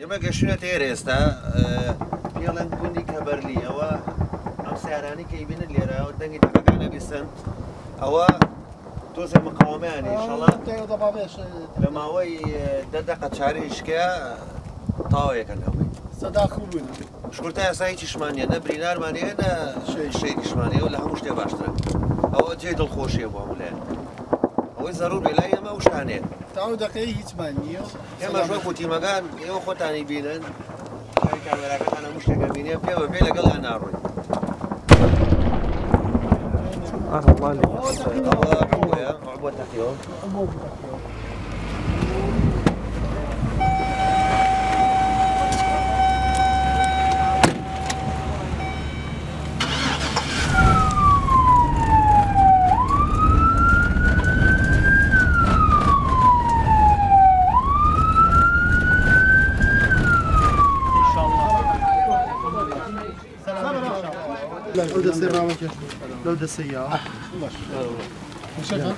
ئێمە گەشتونەتە ئێرە ئێستا پێڵەن گوندی کەبەرلی ئەوە ئەم سیارانی کە ئیبینن لێرە و دەنگی تەقەکانە بیستن ئەوە تۆزە مقاومەیان ئینشەڵا لە ماوەی 10 دقە چارەیشکە تاوا یەکەن هەمووی سەداخڵ بووین شکورتە یاسا هیچیشمان نیە نە برینارمانەیە نە شەیدیشمانەیە و لە هەموو شتێ باشترە ئەوە جێ دڵخۆشیە بۆ هەموو لایەن ئەوەی زەڕوور بێ لای ئێمە شتانەیە تاو دقەی هیچمان نییە ئێمەش وەکو تیمەکان ئێوە خۆتانی بینن کامێراکەتان هەموو شتێکە بینێ پێوە بێ لەگەڵیان ناڕۆین ئەوە عبوە تەقیەوە لو ده سيارة مشغل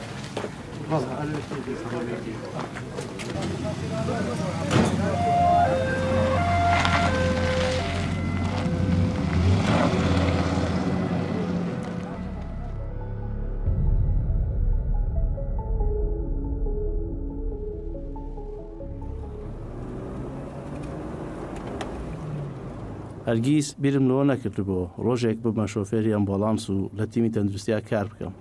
هەرگیز بیرم لەوە نەکردبوو ڕۆژێک ببمە شۆفێری ئەمبۆڵانس و لە تیمی تەندروستیا کار بکەم.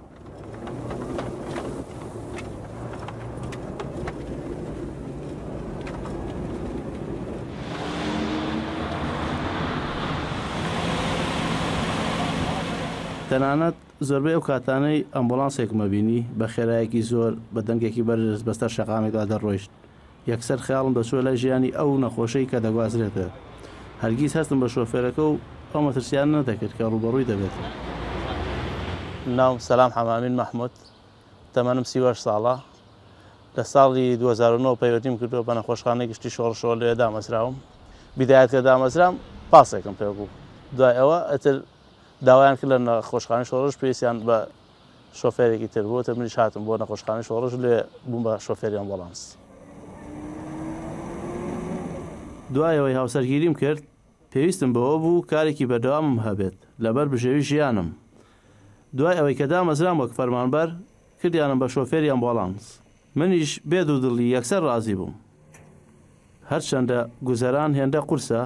تەنانەت زۆربەی ئەو کاتانەی ئەمبۆڵانسێکمە بینی بە خێرایەکی زۆر بە دەنگێکی بەرز بەستەر شەقامێکدا دەڕۆیشت یەکسەر خەیاڵم دەچوە لای ژیانی ئەو نەخۆشەی کە دەگوازرێتە. هەرگیز هەستم بە شۆفێرەکە و ئەو مەترسیان نەدەکرد کە ڕوبەڕووی دەبێت. ناوم سەلام حەمامین مەحموود، تەمەنم 38 ساڵە. لە ساڵی 2009 پەیوەندیم کردووە بە نەخۆشخانەی گشتی شۆڕشەوە لێ دامەزراوم. بیدایەت کە دامەزرام پاسێکم پێ بوو. دوای ئەوە ئەتر داوایان کرد لە نەخۆشخانەی شۆڕش پێویستیان بە شۆفێرێکی تر بوو. ئەتر منیش هاتم بۆ نەخۆشخانەی شۆڕش لێ بووم بە شۆفێری ئەمبۆڵانس. دوایەوەی هاوسەرگیریم کرد پێویستم بەوە بوو کارێکی بەردەوامم هەبێت لەبەر بژێوی ژیانم. دوای ئەوەی کە دامەزرام وەک فەرمانبەر کردیانم بە شۆفێری ئەمبۆڵانس. منیش بێد و دڵی یەکسەر ڕازی بووم. هەرچەندە گوزەران هێندە قورسە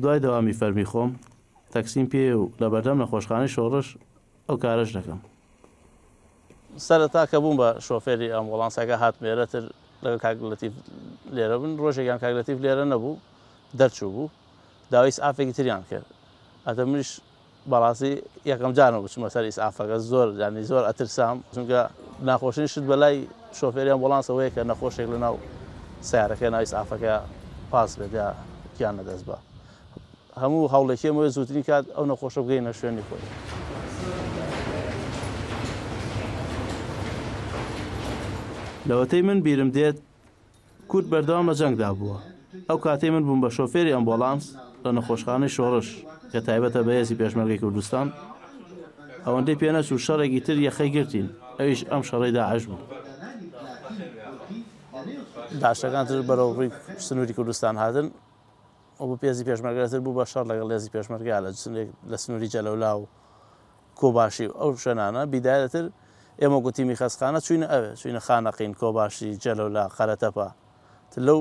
دوای دەوامی فەرمی خۆم تەکسیم پێ و لە بەردەم نەخۆشخانەی شۆڕش ئەو کارش دەکەم. سەرەتا کە بووم بە شۆفێری ئەمبۆڵانسەکە هاتمێرەتر لەگەڵ کاگلەتیڤ لێرە بن ڕۆژێکیان کاگلەتیڤ لێرە نەبوو دەرچوو بوو داوای ئیسعافێکی تریان کرد. ئەتە منیش بەڕاستی یەکەم جارم بچمە سەر ئیسعافەکە زۆر ینی زۆر ئەترسام چونکە ناخۆشین شت بەلای شۆفێری ئەمبۆڵانسەوەیە کە نەخۆشێک لەناو سیارەکە ناو ئیسعافەکە پاس بێت یا گیان نەدەست بە. هەموو هەوڵێکیەوە زووترین کات ئەو نەخۆشە بگەینە شوێنی خۆی. لەوەتەی من بیرم دێت کورد بەردەوام لە جەنگدا بووە. ئەو کاتەی من بووم بە شۆفێری ئەمبۆڵانس لە نەخۆشخانەی شۆڕش کە تایبەتە بە هێزی پێشمەرگەی کوردستان ئەوەندەی پێنەچوو شەڕێکی تر یەخەی گرتین ئەویش ئەم شەڕەی داعش بوو. داعشەکان تر بەرەو ڕووی سنووری کوردستان هاتن ئەو بە پێزی پێشمەرگەتر بوو بە شەڕ لەگەڵ هێزی پێشمەرگا لە سنووری جەلەولا و کۆباشی ئەو شوێنانە. بیدایەتر ئێمە گوتیمی خەسخانە چوینە ئەوێ چوینە خانەقین کۆباشی جەلەولا قەرەتەپە لەو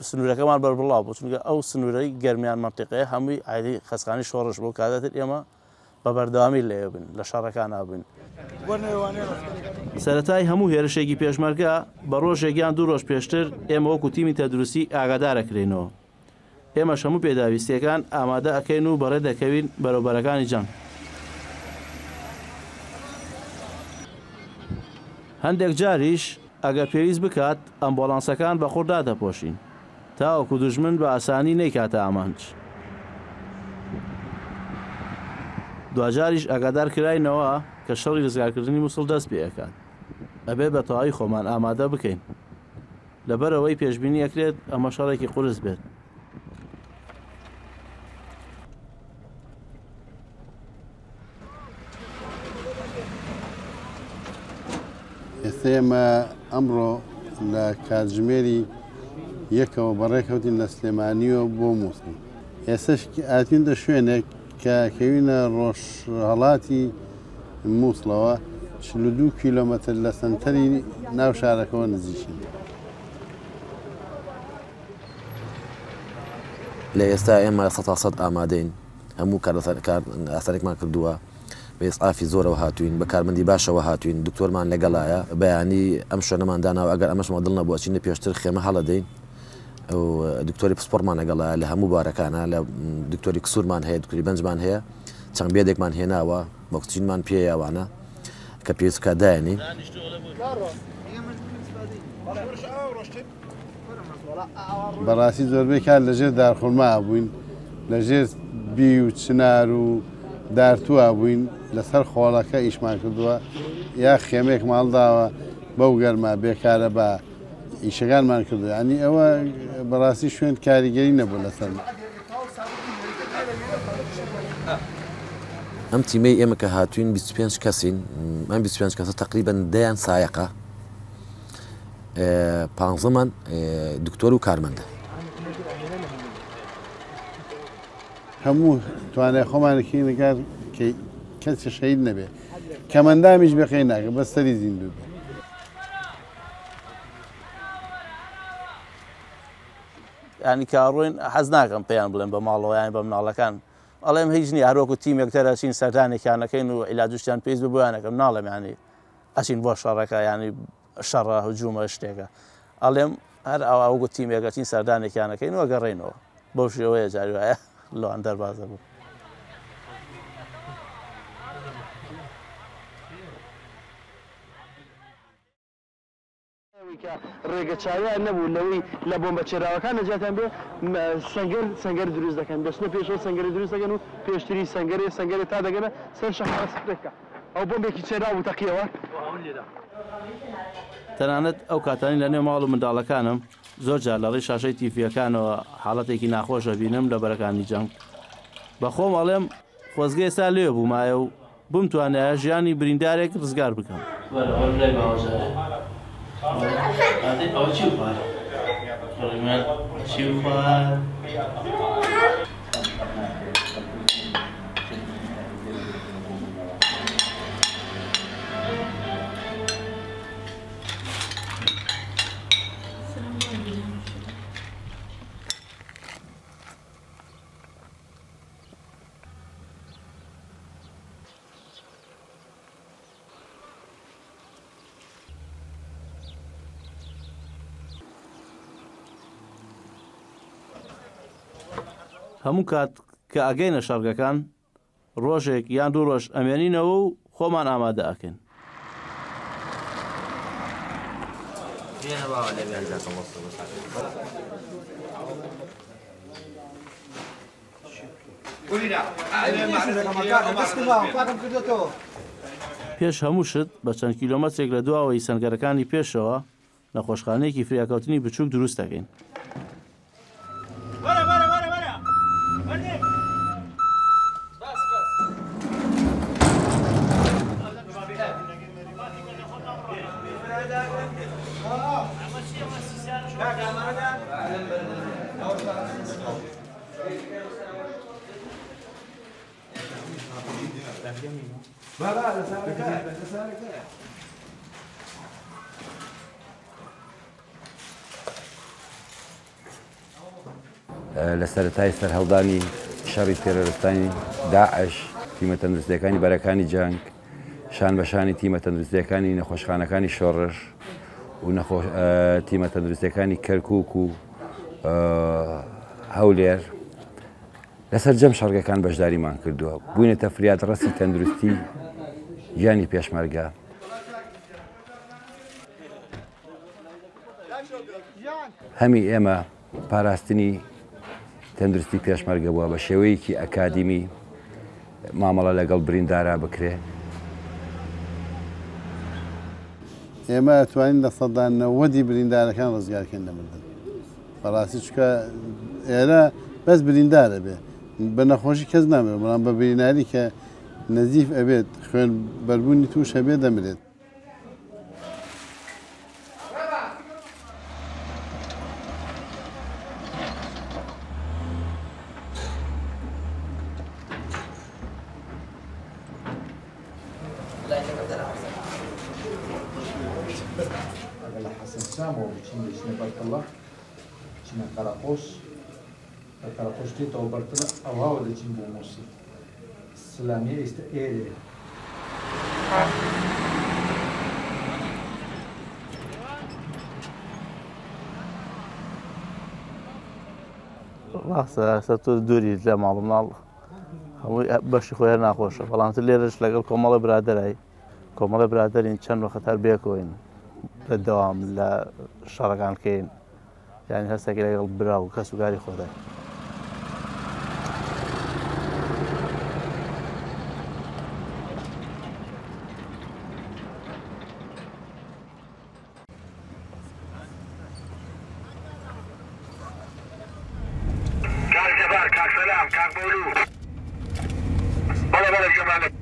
سنوورەکەمان بەربڵاو بوو چونکە ئەو سنوورەی گەرمیان منتیقەیە هەمووی عادی خەسخانەی شۆڕش بوو کاتەتر ئێمە بە بەردەوامی لێ بن لە شەڕەکان نابن. سەرەتای هەموو هێرشێکی پێشمەرگە بە ڕۆژێکیان 2 ڕۆژ پێشتر ئێمە وەکو تیمی تەندروستی ئاگادارەکرێنەوە. ئێمەش هەموو پێداویستیەکان ئامادە ئەکەین و بەڕێ دەکەوین بەرەوبەرەکانی جەنگ. هەندێک جاریش ئەگەر پێویست بکات ئەمبۆڵانسەکان بە خۆردا دەپۆشین تاوەکو دوژمن بە ئاسانی نەیکاتە ئامانج. دوجاریش ئاگادار کراینەوە کە شەڕی ڕزگارکردنی مووسڵ دەست پێ ئەکات. ئەبێ بە تەواوی خۆمان ئامادە بکەین لەبەرەوەی پێشبینی ئەکرێت ئەمە شەڕێکی قورس بێت. ئێمە ئەمڕۆ لە کاتژمێری یەکەوە بەڕێکەوتین لە سلێمانیەوە بۆ مووسڵ. ئێستش ئاتینتە شوێنێک کە کەوینە ڕۆژهەڵاتی مووسڵەوە 42 کیلۆمەتر لە سنتەری ناو شارەکەەوە نزیکین. لە ئێستا ئێمە 100% ئامادەین هەموو ئاسارێکمان کردووە بە ئێسعافی زۆرەوە هاتوین بە کارمەندی باشەوە هاتوین دکتۆرمان لەگەڵایە بەیانی ئەم شوێنەمان داناوە ئەگەر ئەمەشمە دڵ نەبووە چینە پێشتر خێمە هەڵەدەین ئەو دکتۆری پسپۆرتمان لەگەڵایە لە هەموو بارەکانە لە دکتۆری کسوورمان هەیە دکتۆری بەنجمان هەیە چەند بێدێکمان هێناوە بەکسچینمان پێیاوانە کە پێویستکە دایێنین. بەڕاستی زۆربەی کار لەژێر دارخورما بووین لەژێر بی و چنار و دارتووە بووین لەسەر خۆڵەکە ئیشمان کردووە یا خێمێک ماڵداوە بەو گەرما بێکارە بە ئیشەکانمان کردووە ئەنی ئەوە بەڕاستی شوێن کاریگەری نەبوو لەسەر. ئەم تیمەی ئێمە کە هاتوین 25 کەسین ئەم 25 کەسە تقریبا دەیان سایەقە 15مان دکتۆر و کارمەندە. هەموو توانای خۆمانێکی نگار کەسی شەید نەبێ کەمەندامیش بەخێ ناکە بە سەری زیندوو بێ. ینی کاڕۆین حەز ناکەم پێیان بڵێن بە ماڵەوە یان بە مناڵەکان ئەڵێم هیچ نیە هەروەکو تیمێک تەرەچین سەردانێکیانەکەین و عیلاجشتیان پێیز ببوویانەکەم ناڵێم ینی ئەچین بۆ شەڕەکە ینی شەڕە هجوومە شتێکە ئەڵێم هەر ئەوگو تیمێکەچین سەردانێکیانەکەین و گەڕێنەوە بەو شێوەیە جاری وایە لەوان دەربازە بوو. ڕێگە چاویان نەبوو لەوەی لە بۆمبە چێراوەکان نەجاتیان بێ سەنگەر دروست دەکەن دەچنە پێشەوە سەنگەری دروست دەکەن و پێشتری سەنگەری تا دەگەنە سەر شەهرە سپێکە ئەو بۆمبێکی چێرا بوو تەقیەوە. تەنانەت ئەو کاتانی لە نێو ماڵ و منداڵەکانم زۆر جار لە ڕێی شاشەی تیفیەکانەوە حاڵەتێکی ناخۆشە بینم لە بەرەکانی جەنگ بە خۆم ئەڵێم خۆزگە ئێستا لێ بوومایە و بمتوانێت ژیانی بریندارێک ڕزگار بکەم. ئەوە چی خوارد؟ چی خوارد؟ هەموو کات کە ئەگەینە شەڕگەکان ڕۆژێک یان دوو ڕۆژ ئەمێنینەوە و خۆمان ئامادە ئەکەین. پێش هەموو شت بە چەند کیلۆمەترێک لە دواوەی سەنگەرەکانی پێشەوە نەخۆشخانەیەکی فریاکەوتنی بچووک دروست دەکەین. لە سەرەتای سەرهەڵدانی شەڕی تێرۆریستانی داعش تیمە تەندروستیەکانی بەرەکانی جەنگ شان بەشانی تیمە تەندروستیەکانی نەخۆشخانەکانی شۆڕش و تیمە تەندروستیەکانی کەرکووک و هەولێر لەسەر جەم شەڕگەکان بەشداریمان کردووە بووینەتە فریاد ڕەسی تەندروستی ژیانی پێشمەرگە. هەمی ئێمە پاراستنی تەندروستی پێشمەرگە بووە بە شێوەیەکی ئەکادیمی مامەڵە لەگەڵ بریندارا بکرێ. ئێمە ئەتوانین لە سەدان 90 بریندارەکان ڕزگارکەن لە مردن. بەڕاستی چکە ئێرە بەس بریندارە بێ بە نەخۆشی کەس نامێت بەڵام بە بریناری کە نەزیف ئەبێت خوێن بەربوونی توش هەبێ دەمرێت. سامەوە بچین دەچینە بەرتەڵە چینە قەرەقۆش بە قەرەقۆش دێتەوە بەرتەڵە ئەوواوە دەچین بۆ مووسڵ سلامیە ئێستا ئێرێ ڕاستە تۆ دووری لە ماڵ مناڵ هەمووی بەشی خۆیان ناخۆشە بەڵامتر لێرەش لەگەڵ کۆمەڵی برادەرایی کۆمەڵی برادەرین چەند وەخت هەر بێکۆین بەدەوام لە شەڕەکانکەین یانی هەستێکی لەگەڵ برا و کەس و گاری خۆدای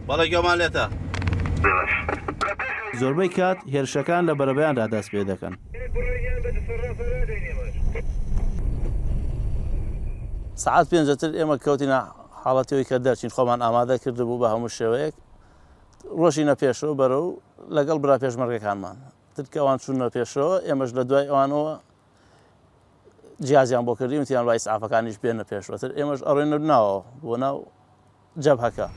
بەڵێ گۆمانلێتە زۆربەی کات هێرشەکان لە بەرەبەیاندا دەست پێ دەکەن سعات پێنجەتر ئێمە کەوتینە حاڵەتەوەی کە دەرچین خۆمان ئامادە کردبوو بە هەموو شێوەیەک ڕۆژینە پێشەوە بەرە و لەگەڵ برا پێشمەرگەکانمان ترکە ئەوان چوونە پێشەوە ئێمەش لە دوای ئەوانەوە جیازیان بۆ کردی وتیان وای ئیسعافەکانیش بێنە پێشوەتر ئێمەش ئەڕێنە ناوە بۆ ناو جەبهەکە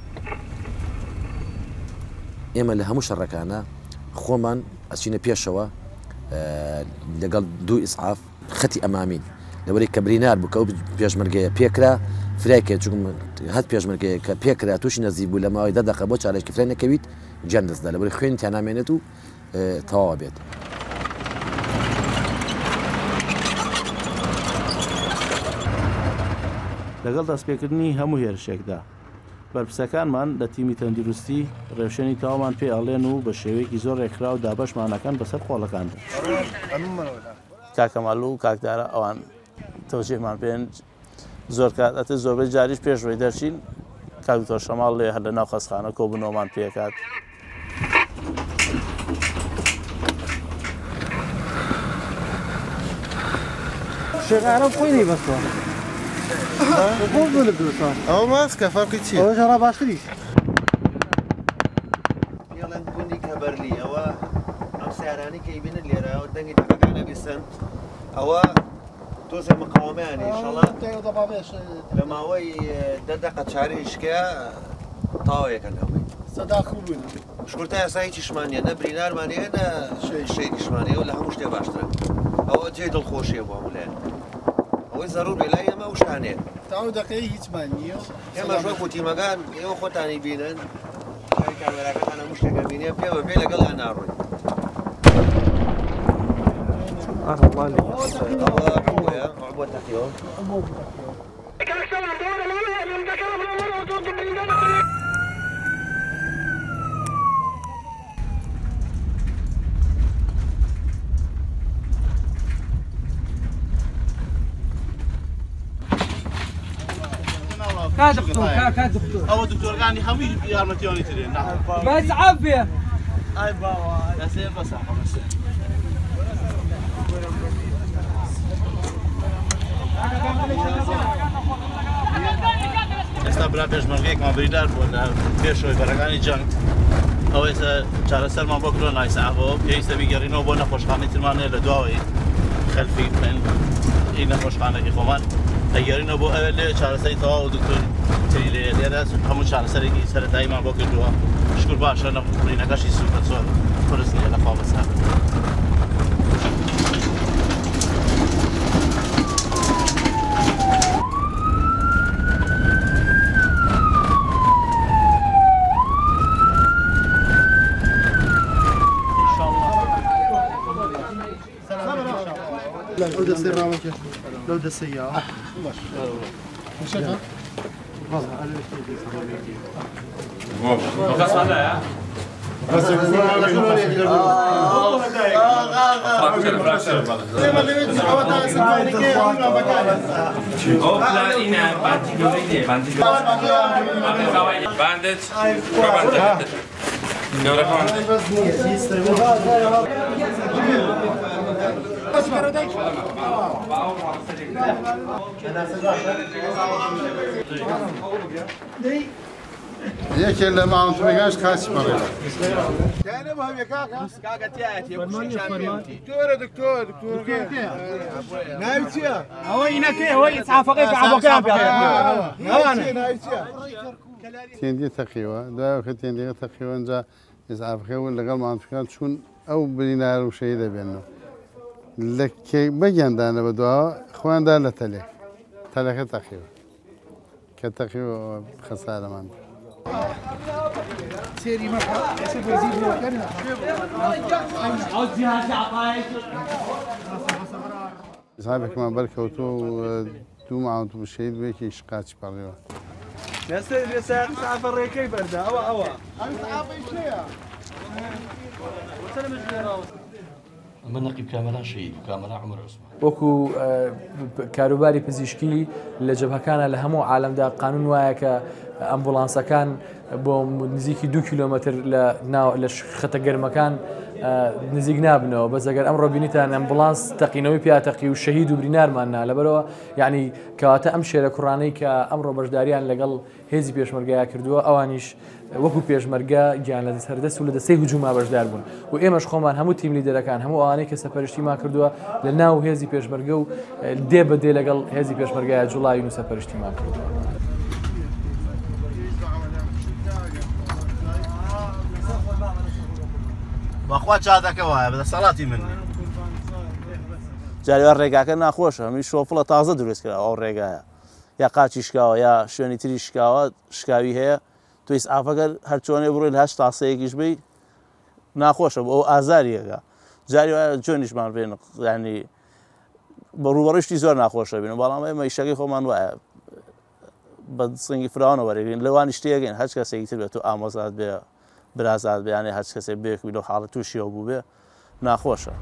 ئێمە لە هەموو شەڕەکانە خۆمان ئەچینە پێشەوە لەگەڵ دوو ئیسعاف خەتی ئەمامین لەوەی کە برینار بوو کە ئەو پێشمەرگەیە پێکرا فرایکە چون هەت پێشمەرگەیە کە پێکرا تووشی نەزیک بوو لە ماوەی 10 دقیقە بۆ چارێکی فرای نەکەویت گیان دەستدا لەبەری خوێن تیان نامێنێت و تەواو بێت لەگەڵ دەستپێکردنی هەموو هێرشێکدا بەرپرسەکانمان لە تیمی تەندروستی ڕێوشێنی تاوامان پێ ئەڵێن و بە شێوەیەکی زۆر ڕێکخرا و دابەشمانەکان بەسەر خۆڵەکاندا کاکەماڵ و کاکدارە ئەوان تەوجێمان پێن زۆر کات ئەتە زۆربەی جاریش پێشڕۆی دەرچین کاکتۆر شەماڵ لێ هەر لە ناو خەستخانە کۆبوونەوەمان پێکات شێغارە خۆی بەستەوە ئەو ماسکە فەرقی چییە؟ ئەوە ژەڕا باشتریش پێڵێن گوندی کەبەرلی ئەوە ئەم سیارانی کە ئیبینن لێرە و دەنگی تەقەکانە بیستن ئەوە دۆزە مقاومەیانی ئینشەڵا لە ماوەی 10 دقیقە چارەیشکە تاوەیەکەن هەمووی سەداخ بوون شکورتە یاسایی چیشمانیە نە برینارمانیە نە شەیدیشمانیە و لە هەموو شتێ باشترە ئەوە جێ دڵخۆشیە بۆ هەموو لایەن ئەوەی زەڕور بێ لای ئێمە شتانێ تاو دقەی هیچمان نییە ئێمەش وەکو تیمەکان ئێوە خۆتانی بینن کامێراکەتان هەموو شتێکە بینێ پێوە پێ لەگەڵیان ناڕۆین عبوة تحيون کا دکتۆر ئەوە دکتۆرەکانی هەمووی یارمەتیوانی ترێن باز عافیە ئای باوە دەسێ بەسە بەسێ ئێستا برا پێشمەرگەیەکمان بریندار بووە لە پێشەوەی بەرەکانی جەنگ ئەوەی چارەسەرمان بۆ کردۆ نایسعافەوە پێویستە بیگەڕینەوە بۆ نەخۆشخانەی ترمانەیە لە دواوەی خەلفی ئی نەخۆشخانەی خۆمان ئەگەڕینەوە بۆ ئەوێ لێ چارەسەری تەواو و دکتۆر تری لێرە هەموو چارەسەرێکی سەرەتاییمان بۆ کردووە شکر باشە نەقڕینەکەشی سوپە زۆر قرس نیە لەخوا بەسات لو دسي رامك لو دسي يا باش وشكا یەکێ لە ماوەتەکانش قاچی پەڕێەوە. دكتور دكتور ناوي چییە؟ ئەوەی نەکەی ئەوەی ئیسعافەکەی کە عەبۆکەیان پێ تێندی تەقیوە دوایەوە تێندیەکە تەقیوە ئەنجا ئیسعافەکەی لەگەڵ ماوەتەکان چوون ئەو بریندار و شەهید دەبێنەوە. لە بەگیاندانە بە دواوە خۆیاندا لە تەلەکە تەقیوە کە تەقیوە خەسارەمان. سيري مرحبا شوف يزيد ئیسعافێکمان بەرکەوتووە و دوو ماوەت و شەهید بوویەکیش قاچی پەڕێەوە. ئیسعافە ڕێکەی بەردە ئەوە من نقيب كاملان شهيد وكاملان عمر عثمان وەکو کاروباری پزیشکی لە جەبهەکانە لە هەموو عالەمدا قانون وایە کە ئەمبوڵانسەکان بۆ نزیکی 2 کیلۆمەتر لە خەتە گەرمەکان نزیک نابنەوە بەس ئەگەر ئەمڕۆ بینیتان ئەمبوڵانس تەقینەوەی پیاتەقی و شەهید و برینارماننا لەبەرەوە یعنی کەواتە ئەم شێرە کوڕانەی کە ئەمڕۆ بەشداریان لەگەڵ هێزی پێشمەرگایە کردووە ئەوانیش وەکو پێشمەرگە گیان لە سەردەست و لە دەستەی هجووما بەشدار بوون و ئێمەش خۆمان هەموو تیم لیدەرەکان هەموو ئەوانەی کە سەپەرشتیمان کردووە لە ناو هێزی پێشمەرگە و دێ بەدێ لەگەڵ هێزی پێشمەرگایە جوڵاوین و سەپەرشتیمان کردووە. بەخوا چادەکە وایە بەدە سەڵاتی منی جاریوار ڕێگاکە ناخۆشە هەمی شۆفڵە تازە دروست کرا ئەو ڕێگایە یا قاچی شکاوە یا شوێنی تری شکاوە شکاوی هەیە تو ئیسعافەکە هەر چۆنێ بڕۆین هەشت تاسەیەکیش بی ناخۆشە بۆ ئەو ئازاریەکە جاری وایە جۆنیشمان بێن ینی بە ڕوبەڕشتی زۆر ناخۆشە بین بەڵام ئێمە ئیشەکەی خۆمان وایە بە سنگی فراوانە وەرەگرین لەوانی شتێگەین هەچ کەسێکی تر بێت و ئامۆزات بێ برازات بێیانێ هەچ کەسێک بێکوی لەو حاڵە تووشیەوە بوو بێ ناخۆشە.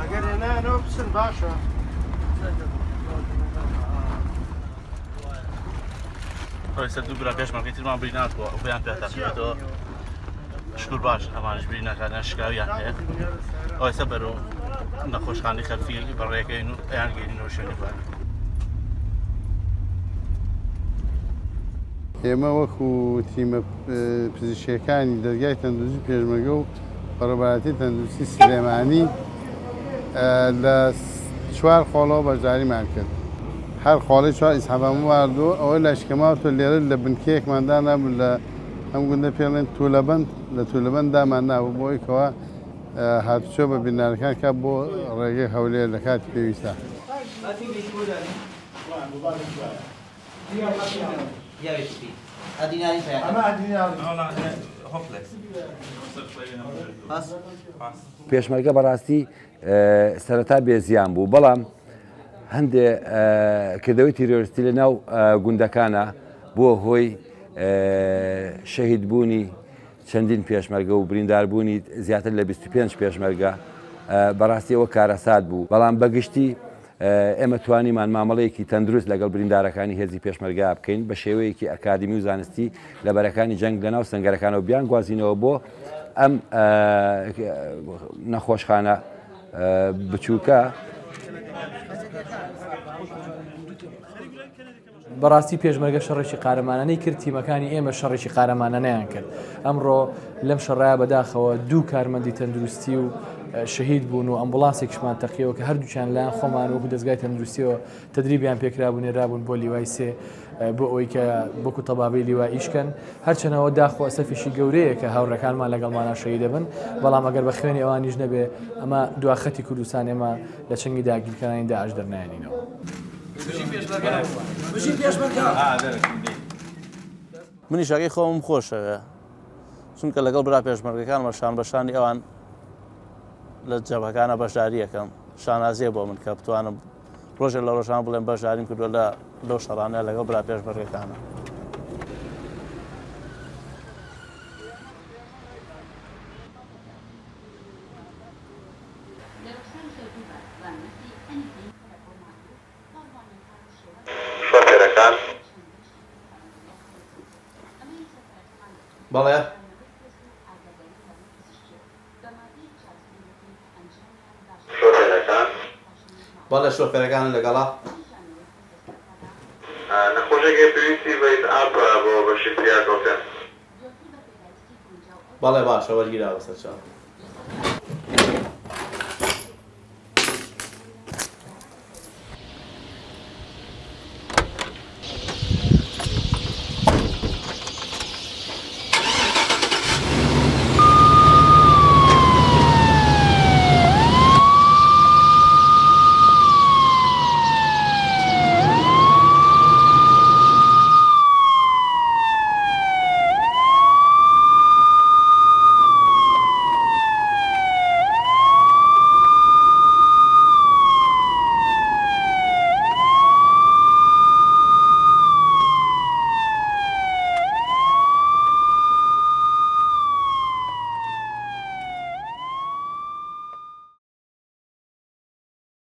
ئەگەر هێنایەنەوە بچن باشە. ڕێسە دوو برا پێشمەرگەی ترمان بریناتەوە ئەو بەیان پێتەقێتەوە شکر باش ئەمانش برینەکانیان شکاویان هەیە ئەو ئێستا بەرەو نەخۆشخانەی خەلفی بەڕێەکەین و ئەیان گەێنینەوە شوێنی بار. ئێمە وەکو تیمە پزیشکیەکانی دەرگای تەندروستی پێشمەرگە و بەڕێوەبەتی تەندروستی سلێمانی لە 4 خۆڵەوە بەشداریمان کرد. هەر خۆڵی 4 ئیسعافەمان واردووە ئەوە لاشکەماوەتە لێرە لە بنکەیەکماندا نابوو لە ئەم گوندە پێڵێن تولەبەند لە تولەبەند دامان نابوو بۆی کەوە هاتوچۆ بە بینارەکان کات بۆ ڕێگەی هەولێر لە کاتی پێویستە. پێشمەرگە بەڕاستی سەرەتا بێزیان بوو بەڵام هەندێک کردەوەی تیرۆریستی لە ناو گوندەکانە بووە هۆی شەهیدبوونی چەندین پێشمەرگە و برینداربوونی زیاتر لە 25 پێشمەرگە بەڕاستی ئەوە کارەسات بوو بەڵام بەگشتی ئێمە توانیمان مامەڵەیەکی تەندروست لەگەڵ بریندارەکانی هێزی پێشمەرگا بکەین بە شێوەیەکی ئەکادمی و زانستی لە بەرەکانی جەنگ لەناو سەنگەرەکانەوە بیان گوازینەوە بۆ ئەم نەخۆشخانە بچووکە. بەڕاستی پێشمەرگە شەڕێکی قارەمانانەی کرد تیمەکانی ئێمە شەڕێکی قارەمانانەیان کرد ئەمڕۆ لەم شەڕایە بەداخەوە دوو کارمەندی تەندروستی و شەهید بوون و ئەمبوڵانسێکشمان تەقیەوە کە هەردووچیان لایەن خۆمان وەکو دەستگای تەندروستیەوە تدریبیان پێکرابوون نێرابوون بۆ لیوای سێ بۆ ئەوەی کە بۆکو تەبابەی لیوای ئیشکەن هەرچەنەوە داخۆ ئەسەفیشی گەورەیە کە هاوڕەکانمان لەگەڵمانە شەهید دەبن بەڵام ئەگەر بە خوێنی ئەوانیش نەبێ ئەمە دواخەتی کوردستان ئێمە لە چەنگی داگیرکردنی داعش دەرنایەنینەوە. منیش ئەگەی خۆم خۆشەوێ چونکە لەگەڵ برا پێشمەرگەکانمە شان بەشانی ئەوان لە جەبهەکانە بەشداری یەکەم شانازیە بۆ من کە بتوانم ڕۆژێک لە ڕۆژان بڵێم بەشداریم کردووە لەو شەڕانەیە لەگەڵ برا پێشمەرگەکانە. بەڵێ بەڵێ شۆفێرەکانن لەگەڵا نەخۆشێکی پێویستی بە ئیسعاف بۆ بەشی پیاکەوتن بەڵێ باشە وەرگیراوە سەر چاو